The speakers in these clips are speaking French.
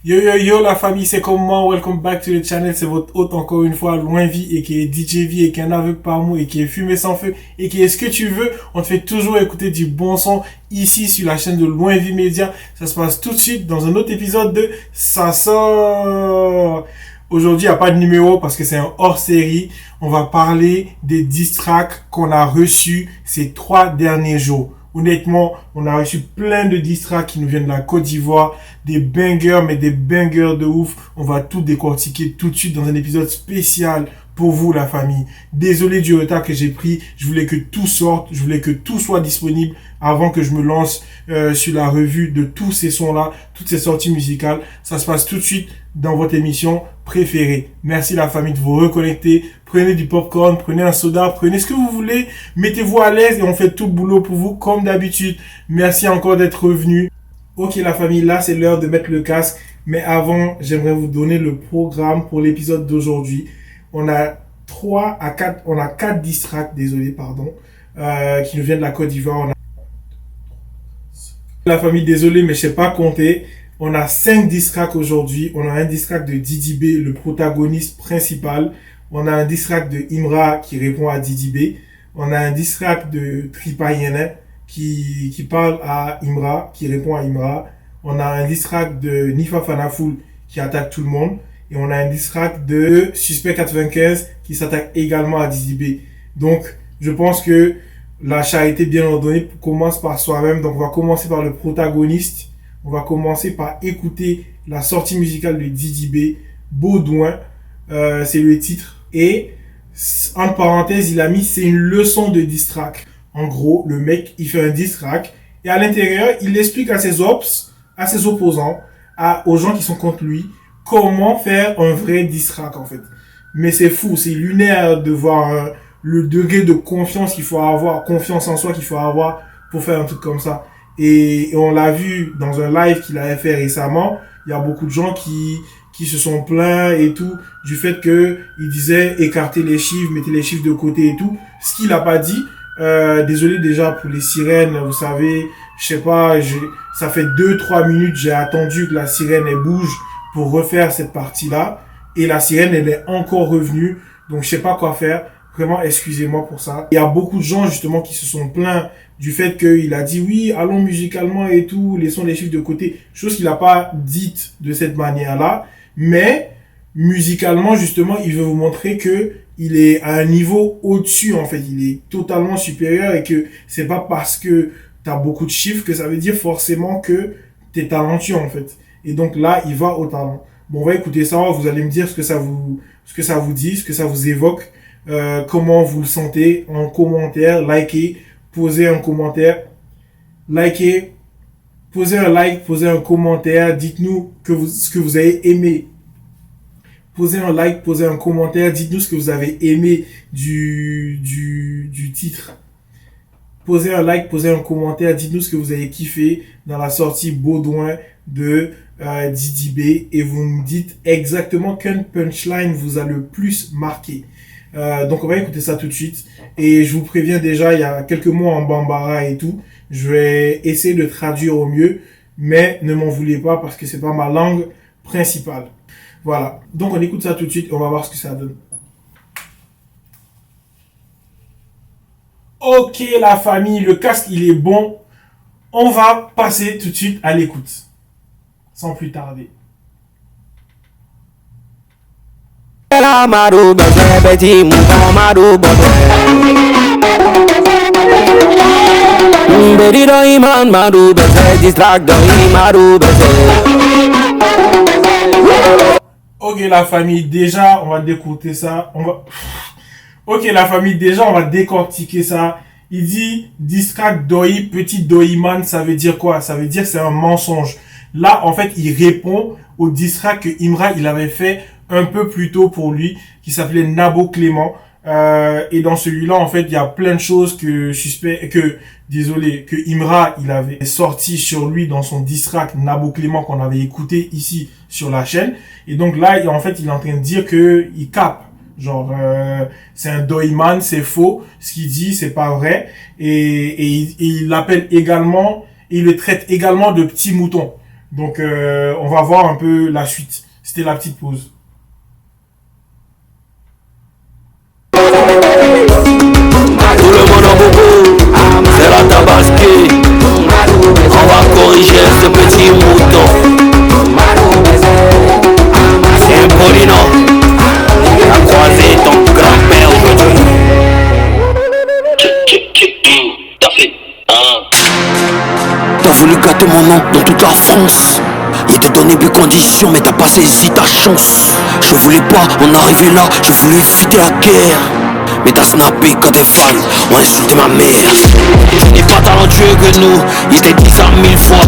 Yo yo yo la famille, c'est comment? Welcome back to the channel, c'est votre hôte encore une fois, Loin Vie, et qui est DJ V, et qui est un aveugle par mot, et qui est fumé sans feu, et qui est ce que tu veux. On te fait toujours écouter du bon son ici sur la chaîne de Loin Vie Média. Ça se passe tout de suite dans un autre épisode de Ça sort. Aujourd'hui, il n'y a pas de numéro parce que c'est un hors-série. On va parler des diss tracks qu'on a reçus ces 3 derniers jours. Honnêtement, on a reçu plein de diss tracks qui nous viennent de la Côte d'Ivoire, des bangers, mais des bangers de ouf. On va tout décortiquer tout de suite dans un épisode spécial pour vous, la famille. Désolé du retard que j'ai pris. Je voulais que tout sorte, je voulais que tout soit disponible avant que je me lance sur la revue de tous ces sons-là, toutes ces sorties musicales. Ça se passe tout de suite dans votre émission préférée. Merci la famille de vous reconnecter. Prenez du popcorn, prenez un soda, prenez ce que vous voulez. Mettez-vous à l'aise et on fait tout le boulot pour vous comme d'habitude. Merci encore d'être revenu. Ok la famille, là c'est l'heure de mettre le casque. Mais avant, j'aimerais vous donner le programme pour l'épisode d'aujourd'hui. On a 4 diss tracks, désolé, pardon, qui nous viennent de la Côte d'Ivoire. La famille, désolé, mais je sais pas compter. On a 5 diss tracks aujourd'hui. On a un diss track de Didi B, le protagoniste principal. On a un diss track de Imra qui répond à Didi B. On a un diss track de Tripa Yene qui parle à Imra, qui répond à Imra. On a un diss track de Nifa Fanafoul qui attaque tout le monde. Et on a un diss track de Suspect 95 qui s'attaque également à Didi B. Donc, je pense que la charité bien ordonnée commence par soi-même. Donc, on va commencer par le protagoniste. On va commencer par écouter la sortie musicale de Didi B, Baudouin. C'est le titre. Et, entre parenthèses, il a mis, c'est une leçon de diss track. En gros, le mec, il fait un diss track. Et à l'intérieur, il explique à ses opposants, aux gens qui sont contre lui, comment faire un vrai diss track, en fait. Mais c'est fou, c'est lunaire de voir le degré de confiance qu'il faut avoir, confiance en soi qu'il faut avoir pour faire un truc comme ça. Et on l'a vu dans un live qu'il avait fait récemment, il y a beaucoup de gens qui se sont plaints et tout, du fait que il disait écarter les chiffres, mettez les chiffres de côté et tout. Ce qu'il a pas dit, désolé déjà pour les sirènes, vous savez, je sais pas, ça fait 2-3 minutes, j'ai attendu que la sirène elle bouge pour refaire cette partie-là. Et la sirène, elle est encore revenue. Donc, je sais pas quoi faire. Vraiment, excusez-moi pour ça. Il y a beaucoup de gens, justement, qui se sont plaints du fait qu'il a dit oui, allons musicalement et tout, laissons les chiffres de côté. Chose qu'il n'a pas dite de cette manière-là. Mais, musicalement, justement, il veut vous montrer que il est à un niveau au-dessus, en fait. Il est totalement supérieur et que c'est pas parce que t'as beaucoup de chiffres que ça veut dire forcément que t'es talentueux, en fait. Et donc là, il va au talent. Bon, on va écouter ça, vous allez me dire ce que ça vous dit, ce que ça vous évoque, comment vous le sentez en commentaire, likez, posez un commentaire, likez, posez un like, posez un commentaire, dites-nous ce que vous avez aimé. Posez un like, posez un commentaire, dites-nous ce que vous avez aimé du titre. Posez un like, posez un commentaire, dites-nous ce que vous avez kiffé dans la sortie Baudouin de Didi B et vous nous dites exactement quel punchline vous a le plus marqué. Donc on va écouter ça tout de suite et je vous préviens déjà, il y a quelques mots en bambara et tout, je vais essayer de traduire au mieux, mais ne m'en voulez pas parce que c'est pas ma langue principale. Voilà, donc on écoute ça tout de suite et on va voir ce que ça donne. Ok la famille, le casque il est bon, on va passer tout de suite à l'écoute, sans plus tarder. Ok la famille, déjà on va décompter ça, Ok la famille, déjà on va décortiquer ça. Il dit diss track Doi, petit Doiman, ça veut dire quoi? Ça veut dire que c'est un mensonge. Là en fait il répond au diss track que Imra il avait fait un peu plus tôt pour lui, qui s'appelait Nabo Clément. Et dans celui-là, en fait, il y a plein de choses que Imra, il avait sorti sur lui dans son diss track Nabo Clément qu'on avait écouté ici sur la chaîne. Et donc là, en fait, il est en train de dire que il capte. Genre, c'est un doiman, c'est faux. Ce qu'il dit, c'est pas vrai. Et il l'appelle également, il le traite également de petit mouton. Donc, on va voir un peu la suite. C'était la petite pause. Tout le monde en bobo, c'est la tabasquée. On va corriger ce petit mouton. C'est un polino. Il a croisé ton grand-père aujourd'hui. T'as fait T'as voulu gâter mon nom dans toute la France. Il te donnait des conditions mais t'as pas saisi ta chance. Je voulais pas en arriver là, je voulais éviter la guerre. Mais t'as snappé quand tes fans ont insulté ma mère. Tu n'es pas talentueux que nous, il t'est dit ça 1000 fois.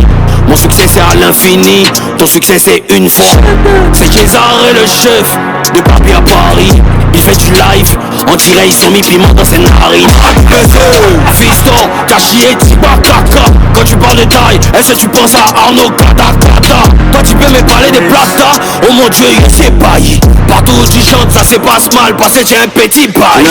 Mon succès c'est à l'infini, ton succès c'est une fois. C'est César et le chef, de Paris à Paris. Il fait du live, on dirait ils ont mis piment dans ses narines. Fiston, t'as chié, t'y pas caca. Quand tu parles de taille, est-ce que tu penses à Arnaud Kata Kata? Toi tu peux me parler des plata, oh mon dieu il s'est bailli. Partout où tu chantes ça se passe mal parce que tu es un petit bail.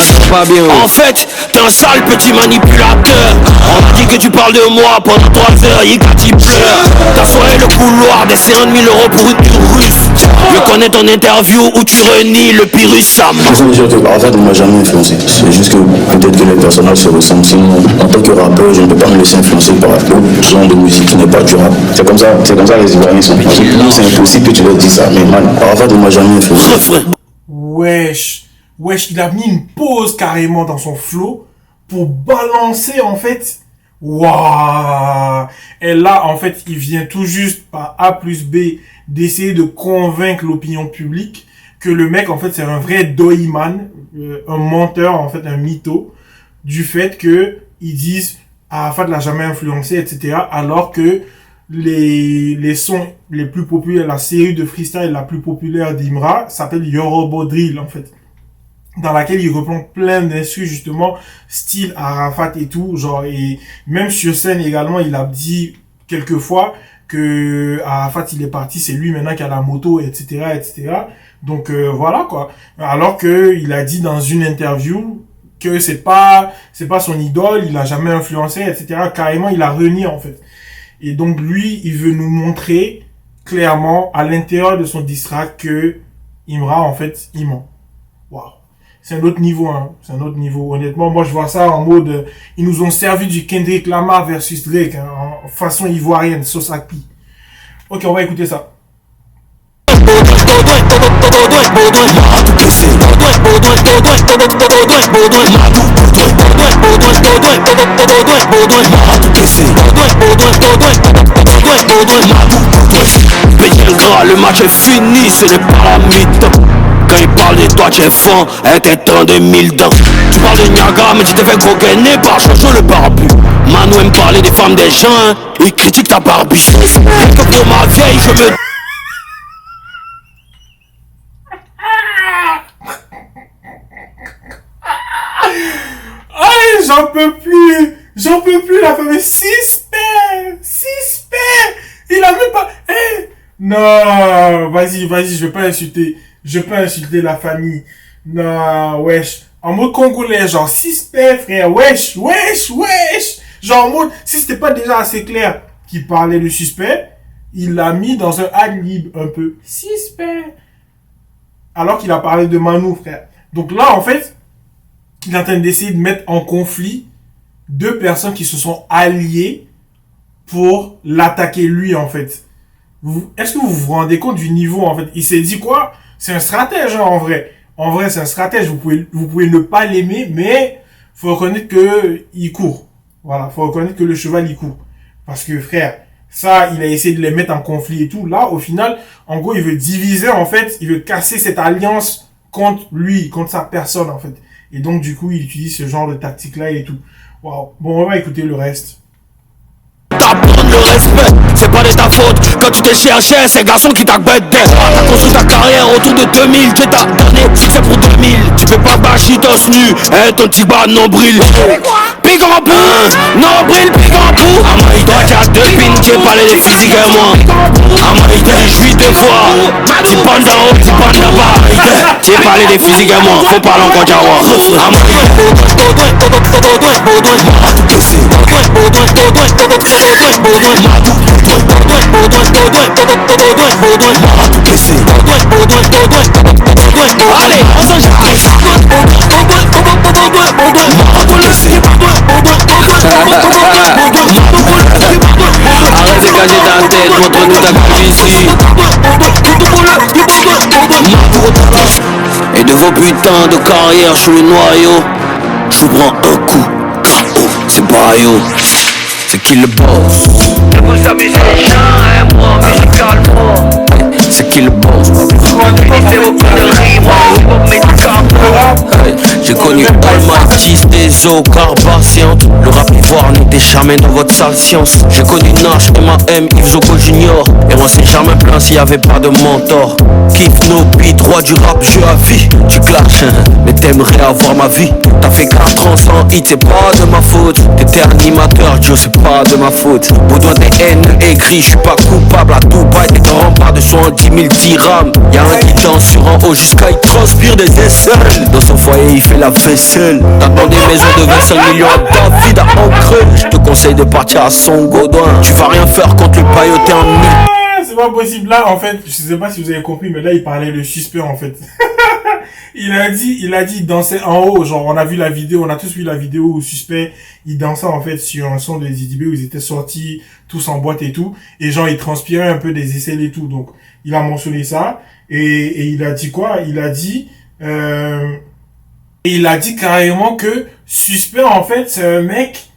En fait, t'es un sale petit manipulateur. On m'a dit que tu parles de moi pendant 3 heures, il quand il pleure. T'as soiré le couloir des 50 000 euros pour une russe. Je connais ton interview où tu renies le Pyrrhus à Je veux dire que Arafat ne m'a jamais influencé. C'est juste que peut-être que les personnages se ressemblent. Sinon, en tant que rappeur, je ne peux pas me laisser influencer par d'autres genres de musique qui n'est pas du rap. C'est comme ça les Ivoiriens sont. Nous, c'est impossible que tu leur dises ça. Mais man, Arafat ne m'a jamais influencé. Wesh, il a mis une pause carrément dans son flow pour balancer en fait. Waouh! Et là, en fait, il vient tout juste par A plus B d'essayer de convaincre l'opinion publique que le mec, en fait, c'est un vrai doyman, un menteur, en fait, un mytho, du fait que ils disent Arafat l'a jamais influencé, etc. Alors que les sons les plus populaires, la série de freestyle la plus populaire d'Imra s'appelle Yoruba Drill, en fait, dans laquelle il reprend plein d'instrus, justement, style Arafat et tout, genre, et même sur scène également, il a dit quelques fois que Arafat, il est parti, c'est lui maintenant qui a la moto, etc., etc. Donc, voilà, quoi. Alors que il a dit dans une interview que c'est pas son idole, il a jamais influencé, etc. Carrément, il a renié, en fait. Et donc, lui, il veut nous montrer clairement, à l'intérieur de son diss track, que Imra, en fait, il ment. Waouh. C'est un autre niveau, hein. C'est un autre niveau. Honnêtement, moi, je vois ça en mode, ils nous ont servi du Kendrick Lamar versus Drake, hein, en façon ivoirienne, sauce à pi. Ok, on va écouter ça. Le match est fini, ce n'est pas la mi-temps. Quand il parle de toi, tu es fond, elle t'est 32 000 dents. Tu parles de Niagara, mais tu t'es fait croquer par Jojo le barbu. Manu aime parler des femmes des gens, hein. Il critique ta Barbie. Que pour ma vieille, je me... Allez, j'en peux plus, la famille. Suspect. Il a même pas, non, vas-y, je vais pas insulter la famille. Non, wesh. En mode congolais, genre, suspect, frère, wesh. Genre, en mode, si c'était pas déjà assez clair qu'il parlait de suspect, il l'a mis dans un ad-lib un peu. Suspect. Alors qu'il a parlé de Manu, frère. Donc là, en fait, il est en train d'essayer de mettre en conflit deux personnes qui se sont alliées pour l'attaquer lui, en fait. Est-ce que vous vous rendez compte du niveau, en fait? Il s'est dit quoi? C'est un stratège, hein, en vrai. En vrai, c'est un stratège. Vous pouvez ne pas l'aimer, mais faut reconnaître que il court. Voilà. Faut reconnaître que le cheval, il court. Parce que, frère, ça, il a essayé de les mettre en conflit et tout. Là, au final, en gros, il veut diviser, en fait. Il veut casser cette alliance contre lui, contre sa personne, en fait. Et donc, du coup, il utilise ce genre de tactique-là et tout. Waouh. Bon, on va écouter le reste. T'apprendre le respect, c'est pas de ta faute. Quand tu t'es cherché, c'est garçon qui t'a bête. T'as construit ta carrière autour de 2000. Dieu t'a donné succès pour 2000. Tu peux pas bâcher torse nu, ton petit bas nombril. Pique en bout, nombril, pique en bout. Toi qui as deux pins, qui parlé de physiquement. Je suis deux fois. Tu penses d'en haut, tu penses d'en bas. J'ai parlé des physiques à moi, faut parler en Kanjawa. Allez, on s'enchaîne. Arrête de cacher ta tête, montre-nous ta calvitie. Et de vos putains de carrière, je suis le noyau. Je vous prends un coup, KO, c'est Bayo. C'est qui le boss? De vous amuser les chiens, et moi musicalement. C'est qui le boss? Unissez vos conneries, moi c'est vos médicaments. J'ai connu Almatis, des eaux carbassiantes. Le rap ivoire n'était jamais dans votre sale science. J'ai connu Nash, M.A.M, Yves Zogo Junior. Et on s'est jamais plaint s'il y avait pas de mentor. Kiffe nos beats, droit du rap, jeu à vie. Tu clash, mais t'aimerais avoir ma vie. T'as fait 4 ans sans hit, c'est pas de ma faute. T'étais animateur, Joe, c'est pas de ma faute. Baudouin des haines écrit, je suis pas coupable à tout pas. T'es grand pas de 70 000 dirhams. Y'a un qui danse sur un haut jusqu'à il transpire des aisselles. Dans son foyer il fait la vaisselle. T'attends des maisons de 25 millions à David à ancrer. Je te conseille de partir à son Gaudouin. Tu vas rien faire contre le pailloté en mille. C'est pas possible. Là, en fait, je sais pas si vous avez compris, mais là, il parlait le suspect, en fait. il a dit, il dansait en haut. Genre, on a vu la vidéo, on a tous vu la vidéo où le suspect, il dansait, en fait, sur un son de DDB où ils étaient sortis tous en boîte et tout. Et genre, il transpirait un peu des aisselles et tout. Donc, il a mentionné ça. Et il a dit quoi? Il a dit carrément que suspect, en fait, c'est un mec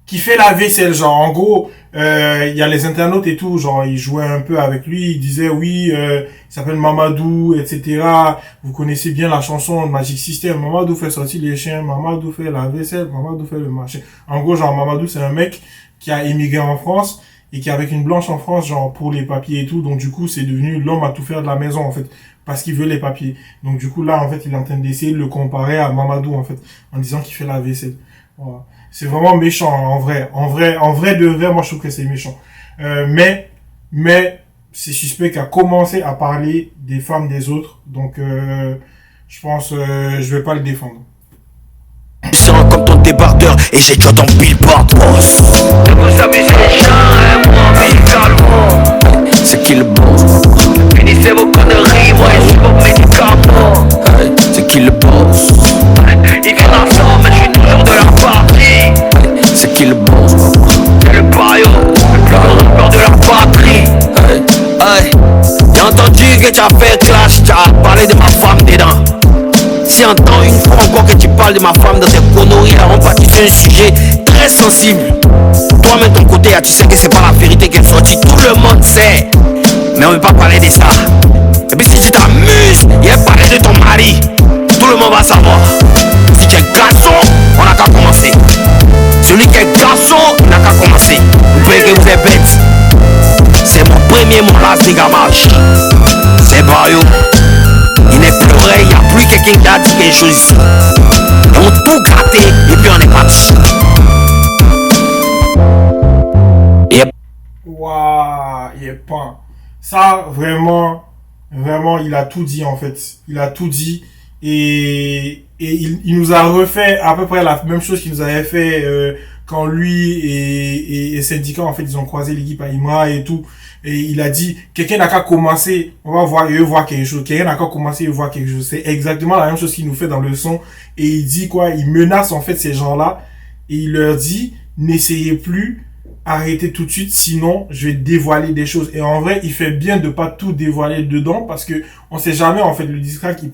qui fait la vaisselle. Genre, en gros, il y a les internautes et tout, genre, ils jouaient un peu avec lui, ils disaient, oui, il s'appelle Mamadou, etc. Vous connaissez bien la chanson Magic System. Mamadou fait sortir les chiens, Mamadou fait la vaisselle, Mamadou fait le machin. En gros, genre, Mamadou, c'est un mec qui a émigré en France et qui est avec une blanche en France, genre, pour les papiers et tout. Donc, du coup, c'est devenu l'homme à tout faire de la maison, en fait, parce qu'il veut les papiers. Donc, du coup, là, en fait, il est en train d'essayer de le comparer à Mamadou, en fait, en disant qu'il fait la vaisselle. Voilà. C'est vraiment méchant, en vrai de vrai, moi, je trouve que c'est méchant. Mais, c'est suspect qui a commencé à parler des femmes des autres. Donc, je pense, je vais pas le défendre. Comme ton débardeur et j'ai déjà ton billboard boss. De vous amuser les chiens, et moi musicalement. C'est qui le boss? Finissez vos conneries, moi je suis vos médicaments. C'est qui le boss? Ils viennent ensemble, mais je suis toujours de leur partie. C'est qui le boss? C'est le Bayo, le plus grand rappeur de leur patrie. J'ai entendu que tu as fait clash, tu as parlé de ma femme dedans. Si entends une fois encore que tu parles de ma femme dans tes conneries, là on partit sur un sujet très sensible. Toi-même ton côté, tu sais que c'est pas la vérité qui est sortie, tout le monde sait. Mais on veut pas parler de ça. Et puis si tu t'amuses, il a parlé de ton mari, tout le monde va savoir. Si tu es garçon, on n'a qu'à commencer. Celui qui est garçon, il n'a qu'à commencer. Vous pouvez que vous êtes bête. C'est mon premier mot là, c'est gamage. C'est Bayo. Il n'est plus vrai, il n'y a plus quelqu'un qui a dit quelque chose ici. Ils ont tout gâté et puis on est parti. Waouh, il est pas. Ça, vraiment, il a tout dit, en fait. Il a tout dit. Et il nous a refait à peu près la même chose qu'il nous avait fait quand lui et Syndicat, en fait, ils ont croisé l'équipe à Imra et tout. Et il a dit, quelqu'un n'a qu'à commencer, on va voir, et voir quelque chose. Quelqu'un n'a qu'à commencer et voir quelque chose. C'est exactement la même chose qu'il nous fait dans le son. Et il dit quoi? Il menace, en fait, ces gens-là. Et il leur dit, n'essayez plus, arrêtez tout de suite, sinon, je vais dévoiler des choses. Et en vrai, il fait bien de pas tout dévoiler dedans, parce que on sait jamais, en fait, le diss track, il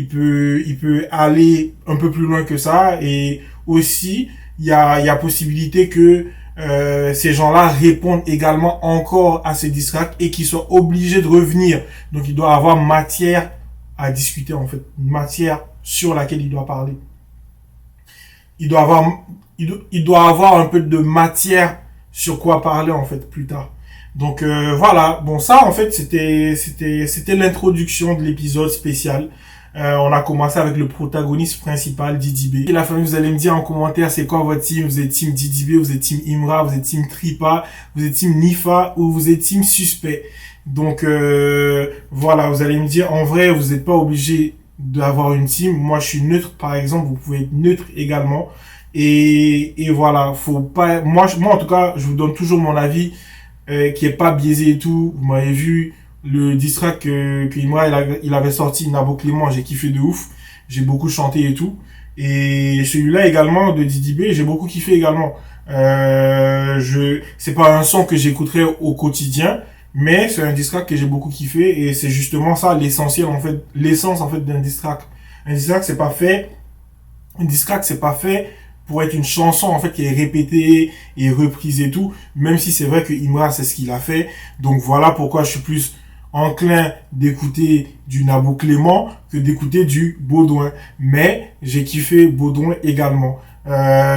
peut aller un peu plus loin que ça. Et aussi, il y a possibilité que ces gens-là répondent également encore à ces diss tracks et qu'ils soient obligés de revenir. Donc, il doit avoir matière à discuter, en fait. Une matière sur laquelle il doit parler. Il doit avoir un peu de matière sur quoi parler, en fait, plus tard. Donc, voilà. Bon, ça, en fait, c'était l'introduction de l'épisode spécial. On a commencé avec le protagoniste principal, Didi B. Et la famille, vous allez me dire en commentaire, c'est quoi votre team? Vous êtes team Didi B, vous êtes team Imra, vous êtes team Tripa, vous êtes team Nifa ou vous êtes team Suspect. Donc voilà, vous allez me dire, en vrai, vous n'êtes pas obligé d'avoir une team. Moi, je suis neutre, par exemple, vous pouvez être neutre également. Et voilà, faut pas. Moi, en tout cas, je vous donne toujours mon avis qui est pas biaisé et tout. Vous m'avez vu le diss track que Imra il avait sorti, Nabo Clément, j'ai kiffé de ouf. J'ai beaucoup chanté et tout. Et celui-là également de Didi B, j'ai beaucoup kiffé également. C'est pas un son que j'écouterai au quotidien, mais c'est un diss track que j'ai beaucoup kiffé et c'est justement ça l'essentiel en fait, l'essence en fait d'un diss track. Un diss track c'est pas fait pour être une chanson en fait qui est répétée et reprise et tout, même si c'est vrai que Imra c'est ce qu'il a fait. Donc voilà pourquoi je suis plus enclin d'écouter du Nabo Clément que d'écouter du Baudouin. Mais j'ai kiffé Baudouin également.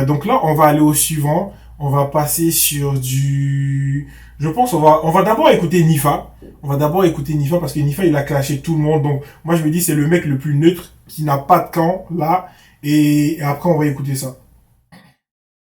Donc là, on va aller au suivant. On va passer sur du... Je pense on va d'abord écouter Nifa. On va d'abord écouter Nifa parce que Nifa, il a clashé tout le monde. Donc moi, je me dis, c'est le mec le plus neutre qui n'a pas de camp là. Et après, on va écouter ça.